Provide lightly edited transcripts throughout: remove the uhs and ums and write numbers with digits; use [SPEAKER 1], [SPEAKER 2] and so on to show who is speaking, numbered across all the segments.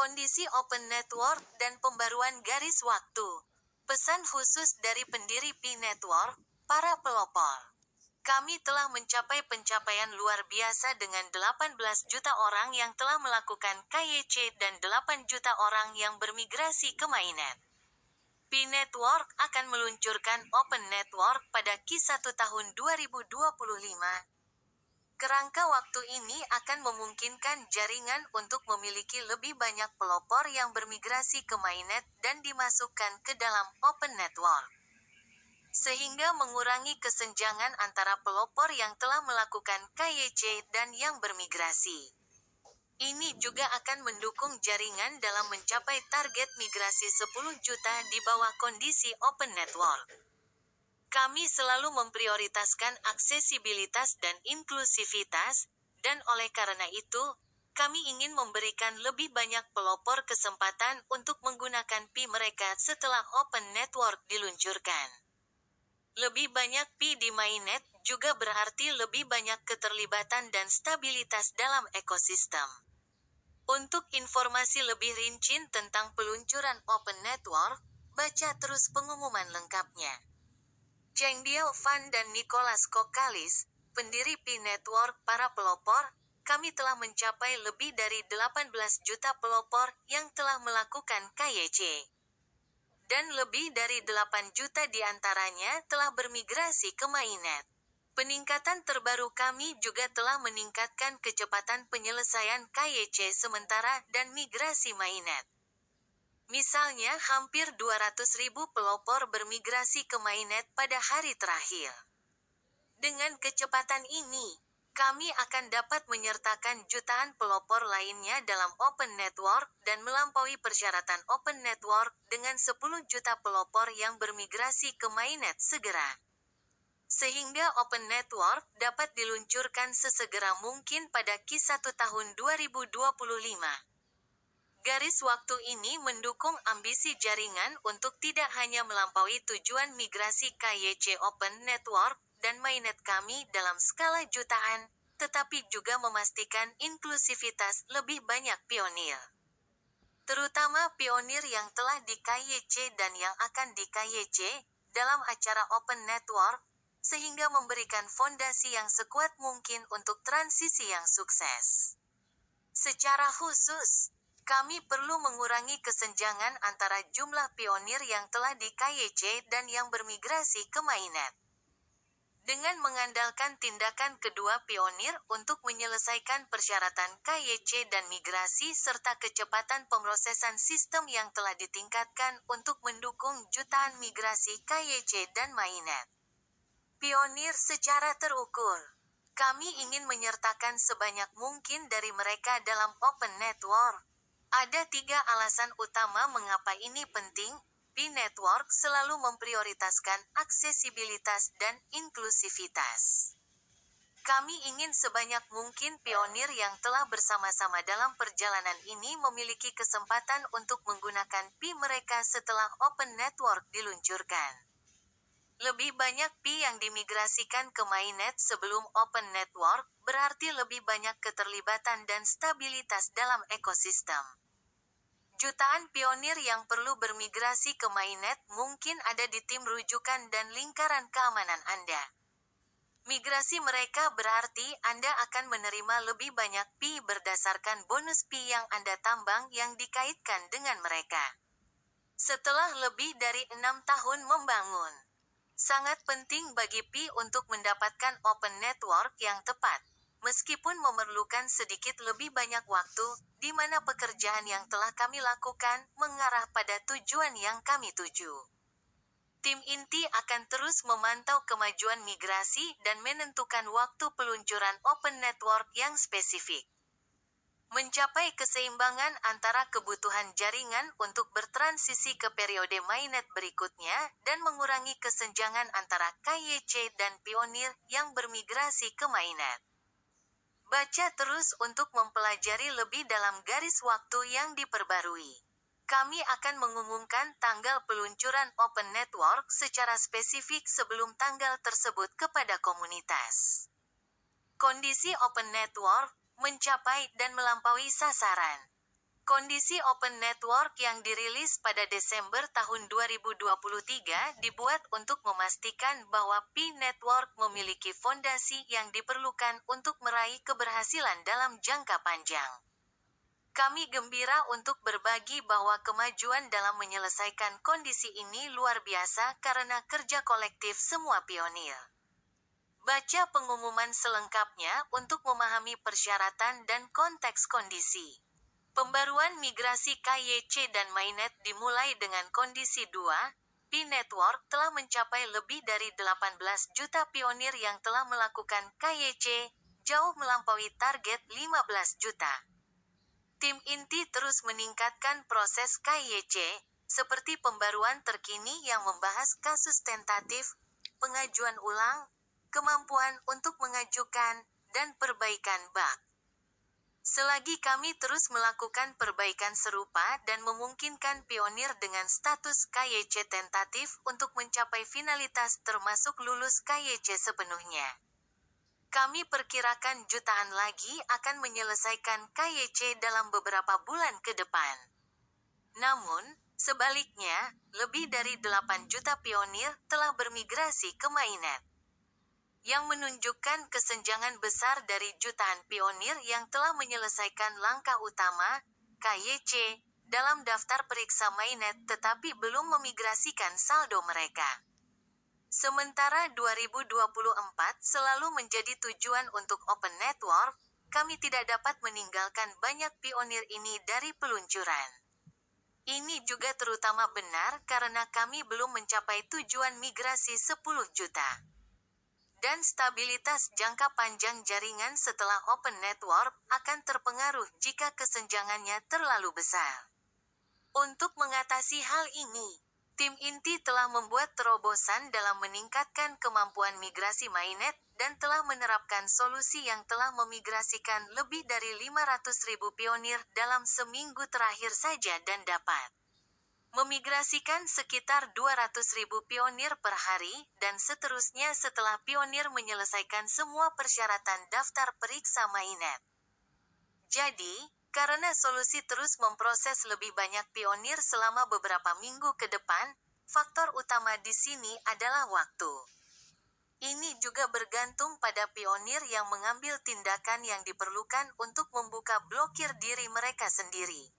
[SPEAKER 1] kondisi open network dan pembaruan garis waktu. Pesan khusus dari pendiri Pi Network, para pelopor. Kami telah mencapai pencapaian luar biasa dengan 18 juta orang yang telah melakukan KYC dan 8 juta orang yang bermigrasi ke mainnet. Pi Network akan meluncurkan Open Network pada Q1 tahun 2025. Kerangka waktu ini akan memungkinkan jaringan untuk memiliki lebih banyak pelopor yang bermigrasi ke mainnet dan dimasukkan ke dalam Open Network, sehingga mengurangi kesenjangan antara pelopor yang telah melakukan KYC dan yang bermigrasi. Ini juga akan mendukung jaringan dalam mencapai target migrasi 10 juta di bawah kondisi Open Network. Kami selalu memprioritaskan aksesibilitas dan inklusivitas, dan oleh karena itu, kami ingin memberikan lebih banyak pelopor kesempatan untuk menggunakan Pi mereka setelah Open Network diluncurkan. Lebih banyak Pi di mainnet juga berarti lebih banyak keterlibatan dan stabilitas dalam ekosistem. Untuk informasi lebih rinci tentang peluncuran Open Network, baca terus pengumuman lengkapnya. Chengdiao Fan dan Nicholas Kokalis, pendiri Pi Network para pelopor, kami telah mencapai lebih dari 18 juta pelopor yang telah melakukan KYC. Dan lebih dari 8 juta di antaranya telah bermigrasi ke mainnet. Peningkatan terbaru kami juga telah meningkatkan kecepatan penyelesaian KYC sementara dan migrasi mainnet. Misalnya hampir 200.000 pelopor bermigrasi ke mainnet pada hari terakhir. Dengan kecepatan ini, kami akan dapat menyertakan jutaan pelopor lainnya dalam Open Network dan melampaui persyaratan Open Network dengan 10 juta pelopor yang bermigrasi ke mainnet segera. Sehingga Open Network dapat diluncurkan sesegera mungkin pada Q1 tahun 2025. Garis waktu ini mendukung ambisi jaringan untuk tidak hanya melampaui tujuan migrasi KYC Open Network dan mainnet kami dalam skala jutaan, tetapi juga memastikan inklusivitas lebih banyak pionir. Terutama pionir yang telah di KYC dan yang akan di KYC dalam acara Open Network, sehingga memberikan fondasi yang sekuat mungkin untuk transisi yang sukses. Secara khusus, kami perlu mengurangi kesenjangan antara jumlah pionir yang telah di KYC dan yang bermigrasi ke mainnet. Dengan mengandalkan tindakan kedua pionir untuk menyelesaikan persyaratan KYC dan migrasi serta kecepatan pemrosesan sistem yang telah ditingkatkan untuk mendukung jutaan migrasi KYC dan mainnet. Pionir secara terukur. Kami ingin menyertakan sebanyak mungkin dari mereka dalam Open Network. Ada 3 alasan utama mengapa ini penting. Pi Network selalu memprioritaskan aksesibilitas dan inklusivitas. Kami ingin sebanyak mungkin pionir yang telah bersama-sama dalam perjalanan ini memiliki kesempatan untuk menggunakan Pi mereka setelah Open Network diluncurkan. Lebih banyak Pi yang dimigrasikan ke mainnet sebelum Open Network berarti lebih banyak keterlibatan dan stabilitas dalam ekosistem. Jutaan pionir yang perlu bermigrasi ke mainnet mungkin ada di tim rujukan dan lingkaran keamanan Anda. Migrasi mereka berarti Anda akan menerima lebih banyak Pi berdasarkan bonus Pi yang Anda tambang yang dikaitkan dengan mereka. Setelah lebih dari 6 tahun membangun, sangat penting bagi Pi untuk mendapatkan Open Network yang tepat, meskipun memerlukan sedikit lebih banyak waktu, di mana pekerjaan yang telah kami lakukan mengarah pada tujuan yang kami tuju. Tim inti akan terus memantau kemajuan migrasi dan menentukan waktu peluncuran Open Network yang spesifik. Mencapai keseimbangan antara kebutuhan jaringan untuk bertransisi ke periode mainnet berikutnya dan mengurangi kesenjangan antara KYC dan pionir yang bermigrasi ke mainnet. Baca terus untuk mempelajari lebih dalam garis waktu yang diperbarui. Kami akan mengumumkan tanggal peluncuran Open Network secara spesifik sebelum tanggal tersebut kepada komunitas. Kondisi Open Network mencapai dan melampaui sasaran. Kondisi Open Network yang dirilis pada Desember tahun 2023 dibuat untuk memastikan bahwa Pi Network memiliki fondasi yang diperlukan untuk meraih keberhasilan dalam jangka panjang. Kami gembira untuk berbagi bahwa kemajuan dalam menyelesaikan kondisi ini luar biasa karena kerja kolektif semua pionir. Baca pengumuman selengkapnya untuk memahami persyaratan dan konteks kondisi. Pembaruan migrasi KYC dan Mainnet dimulai dengan kondisi 2. Pi Network telah mencapai lebih dari 18 juta pionir yang telah melakukan KYC, jauh melampaui target 15 juta. Tim inti terus meningkatkan proses KYC, seperti pembaruan terkini yang membahas kasus tentatif, pengajuan ulang, kemampuan untuk mengajukan, dan perbaikan bug. Selagi kami terus melakukan perbaikan serupa dan memungkinkan pionir dengan status KYC tentatif untuk mencapai finalitas termasuk lulus KYC sepenuhnya. Kami perkirakan jutaan lagi akan menyelesaikan KYC dalam beberapa bulan ke depan. Namun, sebaliknya, lebih dari 8 juta pionir telah bermigrasi ke Mainnet, yang menunjukkan kesenjangan besar dari jutaan pionir yang telah menyelesaikan langkah utama, KYC, dalam daftar periksa Mainnet tetapi belum memigrasikan saldo mereka. Sementara 2024 selalu menjadi tujuan untuk Open Network, kami tidak dapat meninggalkan banyak pionir ini dari peluncuran. Ini juga terutama benar karena kami belum mencapai tujuan migrasi 10 juta. Dan stabilitas jangka panjang jaringan setelah Open Network akan terpengaruh jika kesenjangannya terlalu besar. Untuk mengatasi hal ini, tim inti telah membuat terobosan dalam meningkatkan kemampuan migrasi Mainnet dan telah menerapkan solusi yang telah memigrasikan lebih dari 500.000 pionir dalam seminggu terakhir saja dan dapat memigrasikan sekitar 200.000 pionir per hari dan seterusnya setelah pionir menyelesaikan semua persyaratan daftar periksa Mainnet. Jadi, karena solusi terus memproses lebih banyak pionir selama beberapa minggu ke depan, faktor utama di sini adalah waktu. Ini juga bergantung pada pionir yang mengambil tindakan yang diperlukan untuk membuka blokir diri mereka sendiri.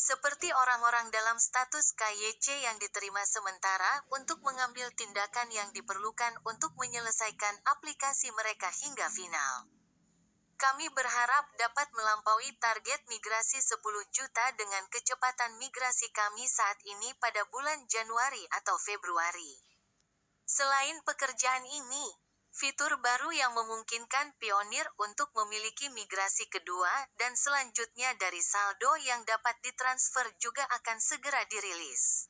[SPEAKER 1] Seperti orang-orang dalam status KYC yang diterima sementara untuk mengambil tindakan yang diperlukan untuk menyelesaikan aplikasi mereka hingga final. Kami berharap dapat melampaui target migrasi 10 juta dengan kecepatan migrasi kami saat ini pada bulan Januari atau Februari. Selain pekerjaan ini, fitur baru yang memungkinkan pionir untuk memiliki migrasi kedua dan selanjutnya dari saldo yang dapat ditransfer juga akan segera dirilis.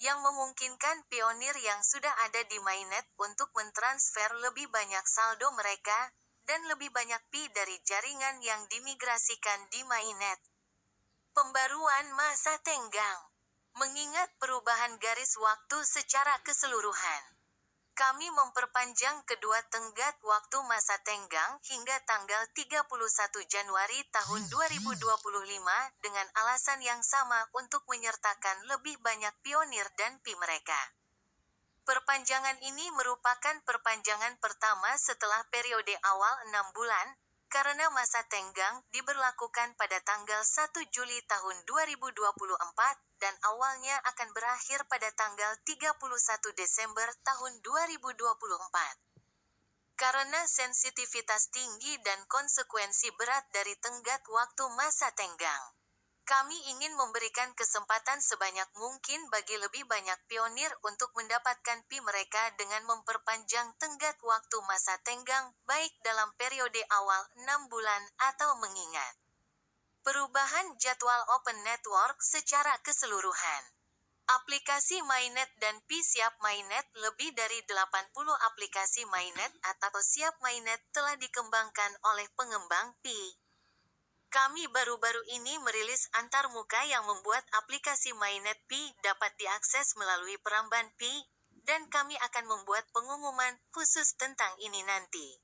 [SPEAKER 1] Yang memungkinkan pionir yang sudah ada di Mainnet untuk mentransfer lebih banyak saldo mereka, dan lebih banyak Pi dari jaringan yang dimigrasikan di Mainnet. Pembaruan masa tenggang. Mengingat perubahan garis waktu secara keseluruhan, kami memperpanjang kedua tenggat waktu masa tenggang hingga tanggal 31 Januari tahun 2025 dengan alasan yang sama untuk menyertakan lebih banyak pionir dan Pi mereka. Perpanjangan ini merupakan perpanjangan pertama setelah periode awal 6 bulan, karena masa tenggang diberlakukan pada tanggal 1 Juli tahun 2024 dan awalnya akan berakhir pada tanggal 31 Desember tahun 2024. Karena sensitivitas tinggi dan konsekuensi berat dari tenggat waktu masa tenggang, kami ingin memberikan kesempatan sebanyak mungkin bagi lebih banyak pionir untuk mendapatkan Pi mereka dengan memperpanjang tenggat waktu masa tenggang baik dalam periode awal 6 bulan atau mengingat perubahan jadwal Open Network secara keseluruhan. Aplikasi Mainnet dan Pi Siap Mainnet. Lebih dari 80 aplikasi Mainnet atau Siap Mainnet telah dikembangkan oleh pengembang Pi. Kami baru-baru ini merilis antarmuka yang membuat aplikasi Mainnet Pi dapat diakses melalui peramban Pi, dan kami akan membuat pengumuman khusus tentang ini nanti.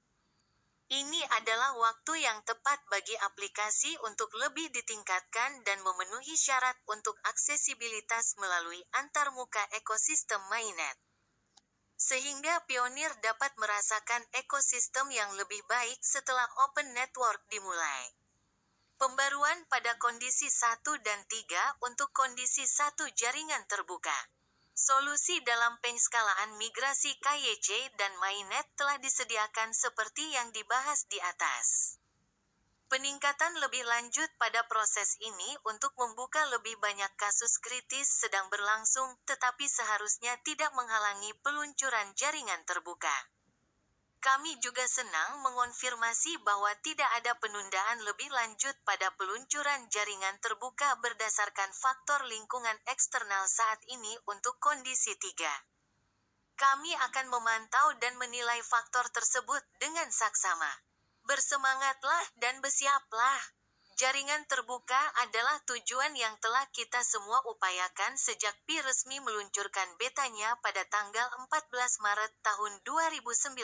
[SPEAKER 1] Ini adalah waktu yang tepat bagi aplikasi untuk lebih ditingkatkan dan memenuhi syarat untuk aksesibilitas melalui antarmuka ekosistem mainnet. Sehingga pionir dapat merasakan ekosistem yang lebih baik setelah Open Network dimulai. Pembaruan pada kondisi 1 dan 3 untuk kondisi 1 jaringan terbuka. Solusi dalam pengskalaan migrasi KYC dan mainnet telah disediakan seperti yang dibahas di atas. Peningkatan lebih lanjut pada proses ini untuk membuka lebih banyak kasus kritis sedang berlangsung, tetapi seharusnya tidak menghalangi peluncuran jaringan terbuka. Kami juga senang mengonfirmasi bahwa tidak ada penundaan lebih lanjut pada peluncuran jaringan terbuka berdasarkan faktor lingkungan eksternal saat ini untuk kondisi 3. Kami akan memantau dan menilai faktor tersebut dengan saksama. Bersemangatlah dan bersiaplah. Jaringan terbuka adalah tujuan yang telah kita semua upayakan sejak Pi resmi meluncurkan betanya pada tanggal 14 Maret tahun 2019.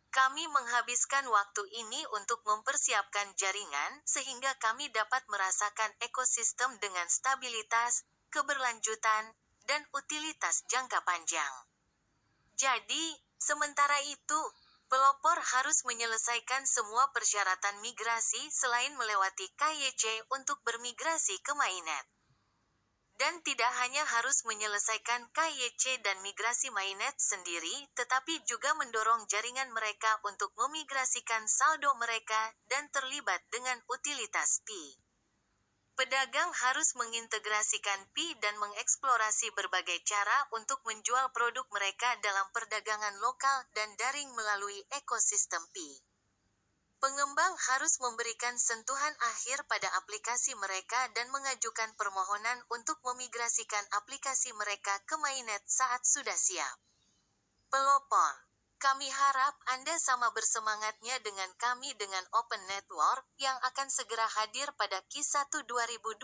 [SPEAKER 1] Kami menghabiskan waktu ini untuk mempersiapkan jaringan sehingga kami dapat merasakan ekosistem dengan stabilitas, keberlanjutan, dan utilitas jangka panjang. Jadi, sementara itu, pelopor harus menyelesaikan semua persyaratan migrasi selain melewati KYC untuk bermigrasi ke mainnet. Dan tidak hanya harus menyelesaikan KYC dan migrasi mainnet sendiri, tetapi juga mendorong jaringan mereka untuk memigrasikan saldo mereka dan terlibat dengan utilitas Pi. Pedagang harus mengintegrasikan Pi dan mengeksplorasi berbagai cara untuk menjual produk mereka dalam perdagangan lokal dan daring melalui ekosistem Pi. Pengembang harus memberikan sentuhan akhir pada aplikasi mereka dan mengajukan permohonan untuk memigrasikan aplikasi mereka ke mainnet saat sudah siap. Pelopor, kami harap Anda sama bersemangatnya dengan kami dengan Open Network yang akan segera hadir pada Q1 2025.